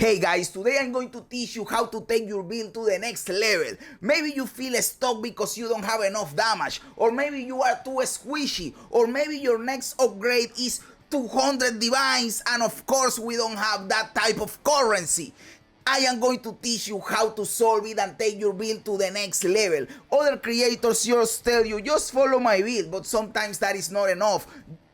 Hey guys, today I'm going to teach you how to take your build to the next level. Maybe you feel stuck because you don't have enough damage, or maybe you are too squishy, or maybe your next upgrade is 200 divines and of course we don't have that type of currency. I am going to teach you how to solve it and take your build to the next level. Other creators just tell you, just follow my build, but sometimes that is not enough.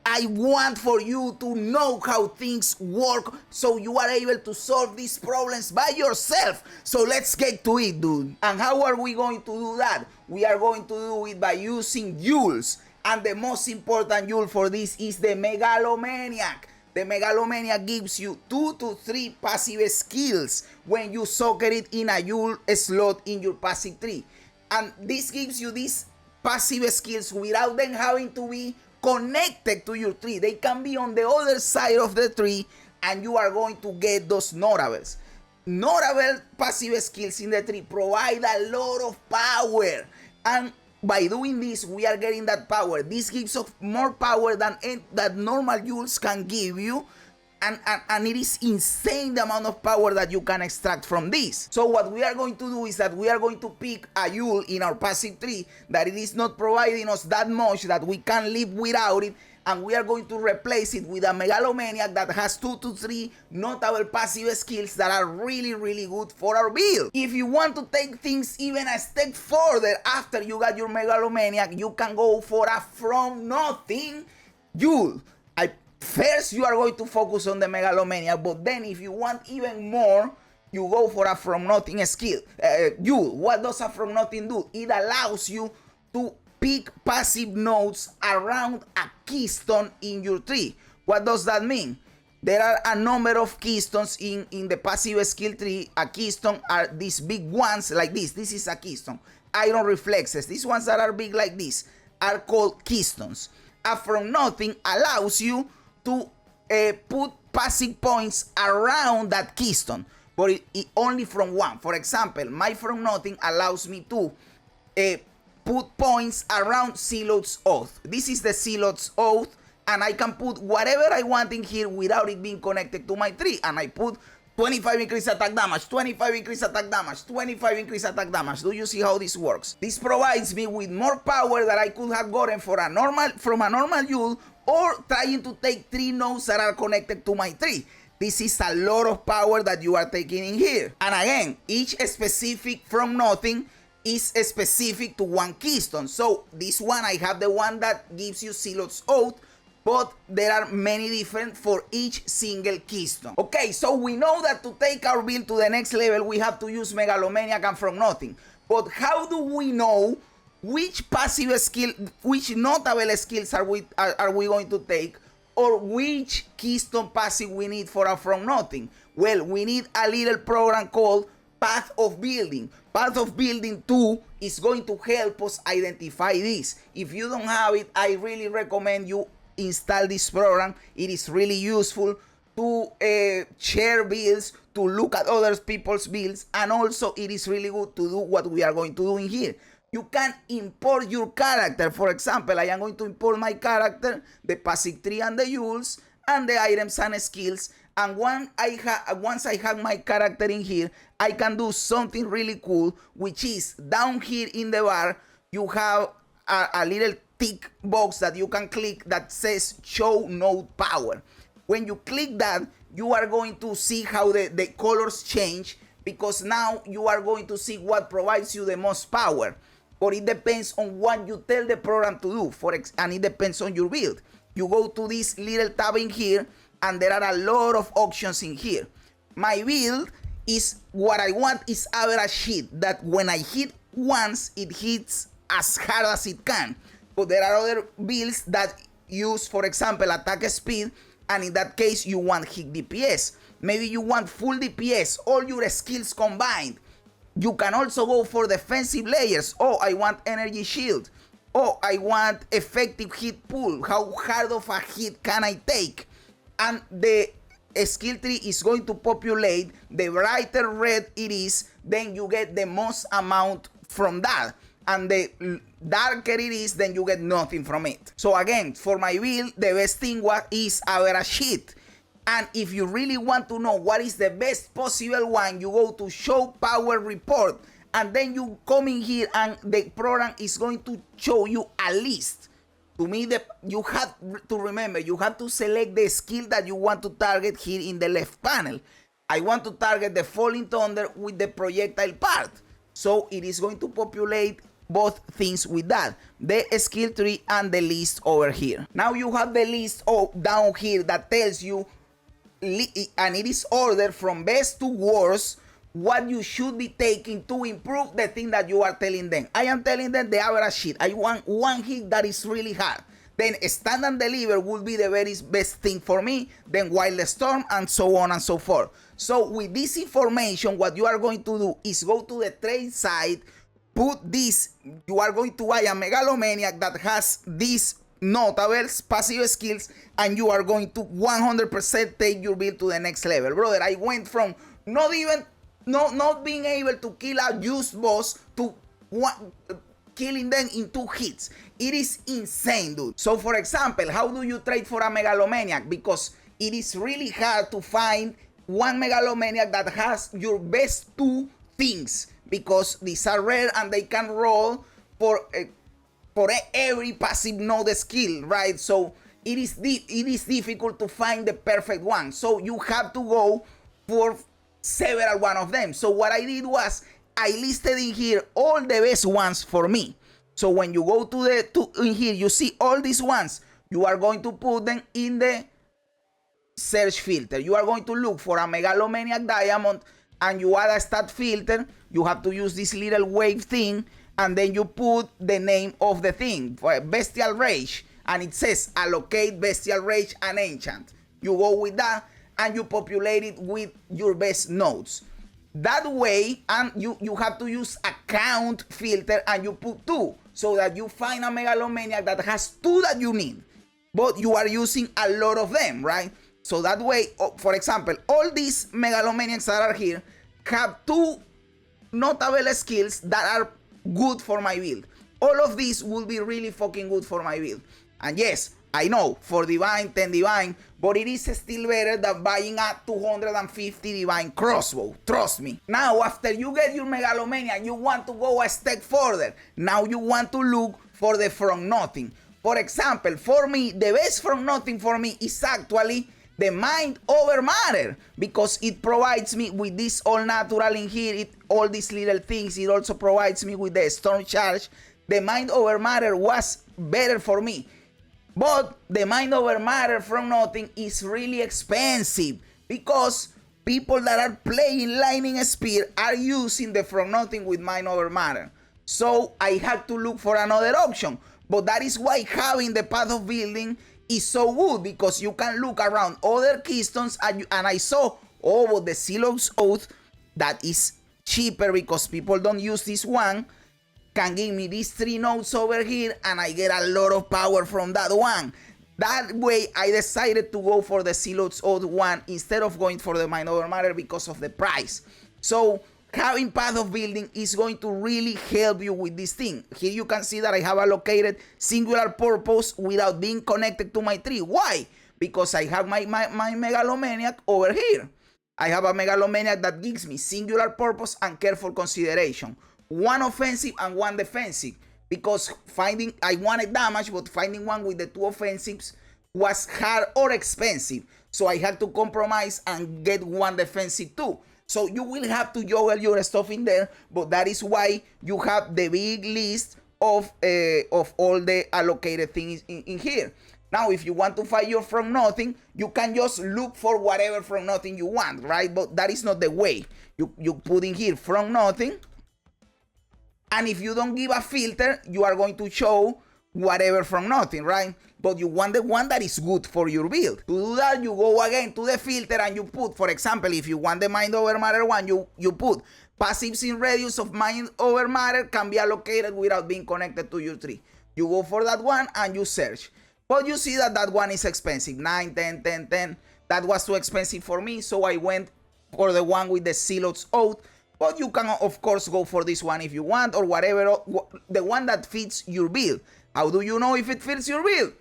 I want for you to know how things work so you are able to solve these problems by yourself. So let's get to it, dude. And how are we going to do that? We are going to do it by using Yules. And the most important Yule for this is the Megalomaniac. The Megalomaniac gives you 2 to 3 passive skills when you socket it in a Yule slot in your passive tree. And this gives you these passive skills without them having to be connected to your tree. They can be on the other side of the tree and you are going to get those notables. Notable passive skills in the tree provide a lot of power, and by doing this we are getting that power. This gives us more power than that normal Yules can give you, and it is insane the amount of power that you can extract from this. So what we are going to do is that we are going to pick a Yule in our passive tree that it is not providing us that much that we can live without it, and we are going to replace it with a Megalomaniac that has 2 to 3 notable passive skills that are really good for our build. If you want to take things even a step further after you got your Megalomaniac, you can go for a From Nothing Yule. First, you are going to focus on the Megalomaniac, but then if you want even more, you go for a From Nothing skill. Yule. What does a From Nothing do? It allows you to pick passive nodes around a keystone in your tree. What does that mean? There are a number of keystones in the passive skill tree. A keystone are these big ones like this. This is a keystone. Iron reflexes. These ones that are big like this are called keystones. A From Nothing allows you to put passive points around that keystone, but it only from one. For example, my From Nothing allows me to put points around Zealot's Oath. This is the Zealot's Oath, and I can put whatever I want in here without it being connected to my tree. And I put 25 increased attack damage, 25 increased attack damage, 25 increased attack damage. Do you see how this works? This provides me with more power that I could have gotten from a normal Yule, or trying to take 3 nodes that are connected to my tree. This is a lot of power that you are taking in here. And again, each specific From Nothing is specific to one keystone. So this one, I have the one that gives you Zealot's Oath, but there are many different for each single keystone. Okay, so we know that to take our build to the next level, we have to use Megalomaniac and From Nothing. But how do we know which passive skill, which notable skills are we going to take, or which keystone passive we need for a From Nothing? Well, we need a little program called Path of Building. Path of Building 2 is going to help us identify this. If you don't have it, I really recommend you install this program. It is really useful to share builds, to look at other people's builds, and also it is really good to do what we are going to do in here. You can import your character. For example, I am going to import my character, the passive tree and the Yules, and the items and skills. And once I have my character in here, I can do something really cool, which is down here in the bar, you have a little tick box that you can click that says show node power. When you click that, you are going to see how the colors change, because now you are going to see what provides you the most power. But it depends on what you tell the program to do, and it depends on your build. You go to this little tab in here, and there are a lot of options in here. My build is, what I want is average hit, that when I hit once, it hits as hard as it can. But there are other builds that use, for example, attack speed, and in that case, you want hit DPS. Maybe you want full DPS, all your skills combined. You can also go for defensive layers. Oh, I want energy shield. Oh, I want effective hit pool. How hard of a hit can I take? And the skill tree is going to populate. The brighter red it is, then you get the most amount from that. And the darker it is, then you get nothing from it. So again, for my build, the best thing is average hit. And if you really want to know what is the best possible one, you go to show power report, and then you come in here and the program is going to show you a list. To me, you have to remember, you have to select the skill that you want to target here in the left panel. I want to target the Falling Thunder with the projectile part. So it is going to populate both things with that, the skill tree and the list over here. Now you have the list down here that tells you, and it is ordered from best to worst, what you should be taking to improve the thing that you are telling them. I am telling them the average hit. I want one hit that is really hard. Then stand and deliver will be the very best thing for me. Then Wild Storm, and so on and so forth. So with this information, what you are going to do is go to the trade side, put this, you are going to buy a Megalomaniac that has these notable passive skills, and you are going to 100% take your build to the next level. Brother, I went from not being able to kill a used boss to killing them in 2 hits. It is insane, dude. So for example, how do you trade for a Megalomaniac? Because it is really hard to find one Megalomaniac that has your best 2 things, because these are rare and they can roll for every passive node skill, right? So it is difficult to find the perfect one. So you have to go for several one of them. So what I did was I listed in here all the best ones for me. So when you go in here, you see all these ones. You are going to put them in the search filter. You are going to look for a Megalomaniac Diamond, and you add a stat filter. You have to use this little wave thing, and then you put the name of the thing, for Bestial Rage, and it says allocate Bestial Rage and enchant. You go with that, and you populate it with your best nodes. That way, and you have to use a count filter, and you put 2, so that you find a Megalomaniac that has 2 that you need, but you are using a lot of them, right? So that way, for example, all these Megalomaniacs that are here have 2 notable skills that are good for my build. All of these will be really fucking good for my build. And yes, I know, for Divine, 10 Divine, but it is still better than buying a 250 Divine crossbow. Trust me. Now, after you get your Megalomaniac, you want to go a step further. Now you want to look for the From Nothing. For example, for me, the best From Nothing for me is actually the Mind Over Matter, because it provides me with this all natural in here, all these little things. It also provides me with the Storm Charge. The Mind Over Matter was better for me. But the Mind Over Matter From Nothing is really expensive, because people that are playing Lightning Spear are using the From Nothing with Mind Over Matter. So I had to look for another option. But that is why having the Path of Building is so good, because you can look around other keystones, and I saw, but the Silos Oath, that is cheaper because people don't use this one, can give me these 3 nodes over here, and I get a lot of power from that one. That way, I decided to go for the Silos Oath one instead of going for the Mind Over Matter because of the price. So having Path of Building is going to really help you with this thing. Here you can see that I have allocated singular purpose without being connected to my tree. Why? Because I have my Megalomaniac over here. I have a Megalomaniac that gives me singular purpose and careful consideration. 1 offensive and 1 defensive. Because I wanted damage, but finding one with the 2 offensives was hard or expensive. So I had to compromise and get 1 defensive too. So you will have to juggle your stuff in there, but that is why you have the big list of all the allocated things in here. Now, if you want to find your From Nothing, you can just look for whatever From Nothing you want, right? But that is not the way. You put in here From Nothing, and if you don't give a filter, you are going to show whatever From Nothing, right? But you want the one that is good for your build. To do that, you go again to the filter and you put, for example, if you want the Mind Over Matter one, you put passives in radius of Mind Over Matter can be allocated without being connected to your tree. You go for that one and you search. But you see that that one is expensive, 9, 10, 10, 10. That was too expensive for me, so I went for the one with the Silos Oath. But you can, of course, go for this one if you want, or whatever, the one that fits your build. How do you know if it fits your build?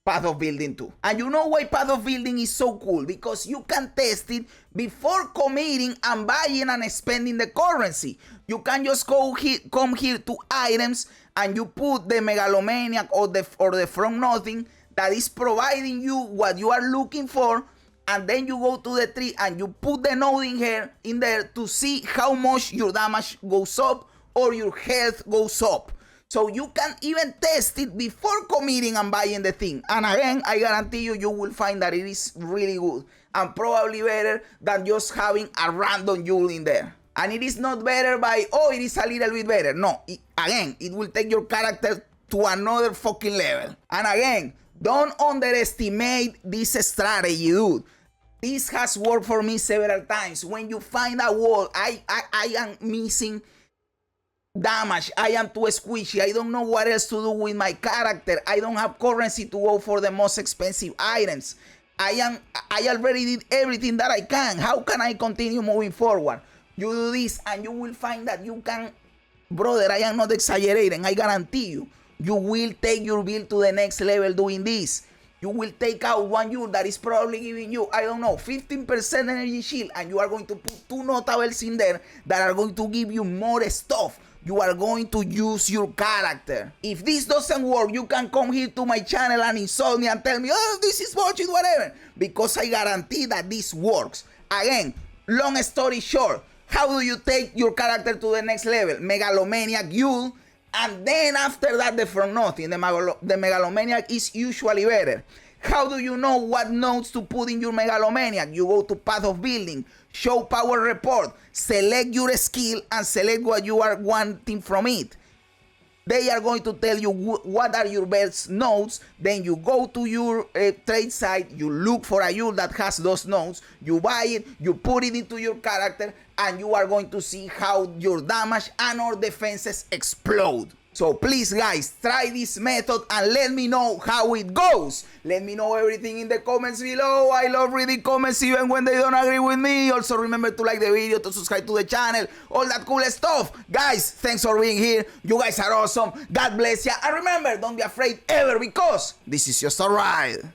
path of building too. And you know why path of building is so cool? Because you can test it before committing and buying and spending the currency. You can just come here to items and you put the Megalomaniac or the From Nothing that is providing you what you are looking for, and then you go to the tree and you put the node in there to see how much your damage goes up or your health goes up. So you can even test it before committing and buying the thing. And again, I guarantee you, you will find that it is really good and probably better than just having a random jewel in there. And it is not better by, oh, it is a little bit better. No, again, it will take your character to another fucking level. And again, don't underestimate this strategy, dude. This has worked for me several times. When you find a wall, I am missing damage. I am too squishy. I don't know what else to do with my character. I don't have currency to go for the most expensive items. I already did everything that I can. How can I continue moving forward? You do this and you will find that you can, brother, I am not exaggerating. I guarantee you, you will take your build to the next level doing this. You will take out one jewel that is probably giving you, I don't know, 15% energy shield, and you are going to put 2 notables in there that are going to give you more stuff. You are going to use your character. If this doesn't work, you can come here to my channel and insult me and tell me, oh, this is bullshit, whatever. Because I guarantee that this works. Again, long story short, how do you take your character to the next level? Megalomaniac jewel. And then after that, the From Nothing. The Megalomaniac is usually better. How do you know what nodes to put in your Megalomaniac? You go to Path of Building, Show Power Report, select your skill, and select what you are wanting from it. They are going to tell you what are your best nodes. Then you go to your trade site, you look for a jewel that has those nodes, you buy it, you put it into your character, and you are going to see how your damage and or defenses explode. So please guys, try this method and let me know how it goes. Let me know everything in the comments below. I love reading comments even when they don't agree with me. Also remember to like the video, to subscribe to the channel, all that cool stuff. Guys, thanks for being here. You guys are awesome. God bless ya. And remember, don't be afraid ever, because this is just a ride.